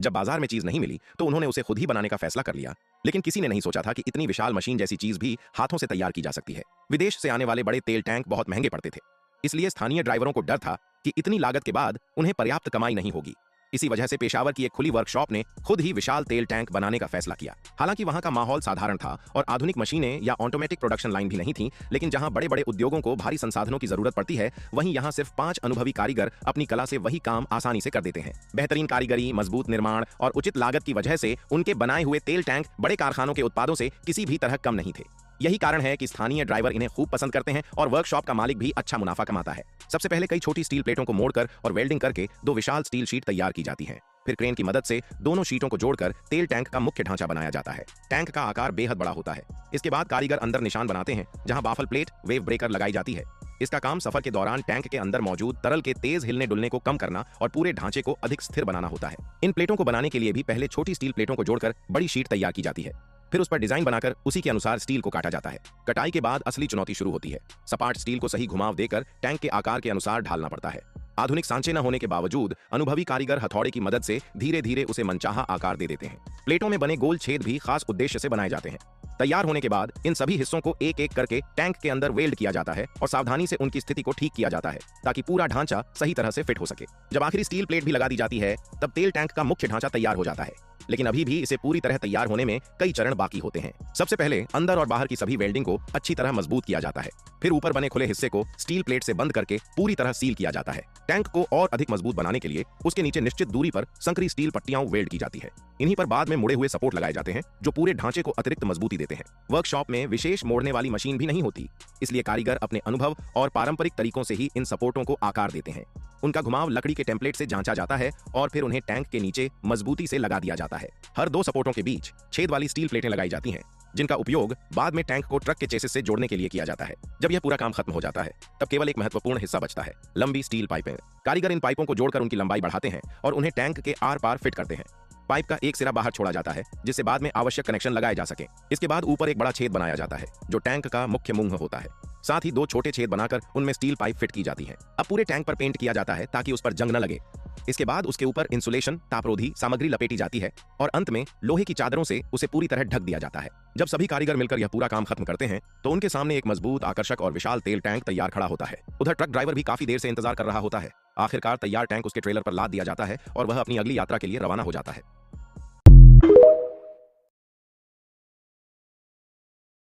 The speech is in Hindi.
जब बाजार में चीज नहीं मिली तो उन्होंने उसे खुद ही बनाने का फैसला कर लिया। लेकिन किसी ने नहीं सोचा था कि इतनी विशाल मशीन जैसी चीज भी हाथों से तैयार की जा सकती है। विदेश से आने वाले बड़े तेल टैंक बहुत महंगे पड़ते थे, इसलिए स्थानीय ड्राइवरों को डर था कि इतनी लागत के बाद उन्हें पर्याप्त कमाई नहीं होगी। इसी वजह से पेशावर की एक खुली वर्कशॉप ने खुद ही विशाल तेल टैंक बनाने का फैसला किया। हालांकि वहां का माहौल साधारण था और आधुनिक मशीनें या ऑटोमेटिक प्रोडक्शन लाइन भी नहीं थी, लेकिन जहां बड़े बड़े उद्योगों को भारी संसाधनों की जरूरत पड़ती है, वहीं यहां सिर्फ 5 अनुभवी कारीगर अपनी कला से वही काम आसानी से कर देते हैं। बेहतरीन कारीगरी, मजबूत निर्माण और उचित लागत की वजह से उनके बनाए हुए तेल टैंक बड़े कारखानों के उत्पादों से किसी भी तरह कम नहीं थे। यही कारण है कि स्थानीय ड्राइवर इन्हें खूब पसंद करते हैं और वर्कशॉप का मालिक भी अच्छा मुनाफा कमाता है। सबसे पहले कई छोटी स्टील प्लेटों को मोड़कर और वेल्डिंग करके 2 विशाल स्टील शीट तैयार की जाती हैं। फिर क्रेन की मदद से दोनों शीटों को जोड़कर तेल टैंक का मुख्य ढांचा बनाया जाता है। टैंक का आकार बेहद बड़ा होता है। इसके बाद कारीगर अंदर निशान बनाते हैं जहां बाफल प्लेट, वेव ब्रेकर लगाई जाती है। इसका काम सफर के दौरान टैंक के अंदर मौजूद तरल के तेज हिलने डुलने को कम करना और पूरे ढांचे को अधिक स्थिर बनाना होता है। इन प्लेटों को बनाने के लिए भी पहले छोटी स्टील प्लेटों को जोड़कर बड़ी शीट तैयार की जाती है। फिर उस पर डिजाइन बनाकर उसी के अनुसार स्टील को काटा जाता है। कटाई के बाद असली चुनौती शुरू होती है। सपाट स्टील को सही घुमाव देकर टैंक के आकार के अनुसार ढालना पड़ता है। आधुनिक सांचे न होने के बावजूद अनुभवी कारीगर हथौड़े की मदद से धीरे धीरे उसे मनचाहा आकार दे देते हैं। प्लेटों में बने गोल छेद भी खास उद्देश्य से बनाए जाते हैं। तैयार होने के बाद इन सभी हिस्सों को एक एक करके टैंक के अंदर वेल्ड किया जाता है और सावधानी से उनकी स्थिति को ठीक किया जाता है ताकि पूरा ढांचा सही तरह से फिट हो सके। जब आखिरी स्टील प्लेट भी लगा दी जाती है तब तेल टैंक का मुख्य ढांचा तैयार हो जाता है। लेकिन अभी भी इसे पूरी तरह तैयार होने में कई चरण बाकी होते हैं। सबसे पहले अंदर और बाहर की सभी वेल्डिंग को अच्छी तरह मजबूत किया जाता है। फिर ऊपर बने खुले हिस्से को स्टील प्लेट से बंद करके पूरी तरह सील किया जाता है। टैंक को और अधिक मजबूत बनाने के लिए उसके नीचे निश्चित दूरी पर संकरी स्टील पट्टियां वेल्ड की जाती है। इन्हीं पर बाद में मुड़े हुए सपोर्ट लगाए जाते हैं जो पूरे ढांचे को अतिरिक्त मजबूती देते हैं। वर्कशॉप में विशेष मोड़ने वाली मशीन भी नहीं होती, इसलिए कारीगर अपने अनुभव और पारंपरिक तरीकों से ही इन सपोर्टों को आकार देते हैं। उनका घुमाव लकड़ी के टेम्पलेट से जांचा जाता है और फिर उन्हें टैंक के नीचे मजबूती से लगा दिया जाता है। हर 2 सपोर्टों के बीच छेद वाली स्टील प्लेटें लगाई जाती हैं, जिनका उपयोग बाद में टैंक को ट्रक के चेसिस से जोड़ने के लिए किया जाता है। जब यह पूरा काम खत्म हो जाता है तब केवल एक महत्वपूर्ण हिस्सा बचता है, लंबी स्टील पाइपें। कारीगर इन पाइपों को जोड़कर उनकी लंबाई बढ़ाते हैं और उन्हें टैंक के आर पार फिट करते हैं। पाइप का एक सिरा बाहर छोड़ा जाता है जिससे बाद में आवश्यक कनेक्शन लगाए जा सके। इसके बाद ऊपर एक बड़ा छेद बनाया जाता है जो टैंक का मुख्य मुंह होता है। साथ ही 2 छोटे छेद बनाकर उनमें स्टील पाइप फिट की जाती है। अब पूरे टैंक पर पेंट किया जाता है ताकि उस पर जंग न लगे। इसके बाद उसके ऊपर इंसुलेशन तापरोधी सामग्री लपेटी जाती है और अंत में लोहे की चादरों से उसे पूरी तरह ढक दिया जाता है। जब सभी कारीगर मिलकर यह पूरा काम खत्म करते हैं तो उनके सामने एक मजबूत, आकर्षक और विशाल तेल टैंक तैयार खड़ा होता है। उधर ट्रक ड्राइवर भी काफी देर से इंतजार कर रहा होता है। आखिरकार तैयार टैंक उसके ट्रेलर पर लाद दिया जाता है और वह अपनी अगली यात्रा के लिए रवाना हो जाता है।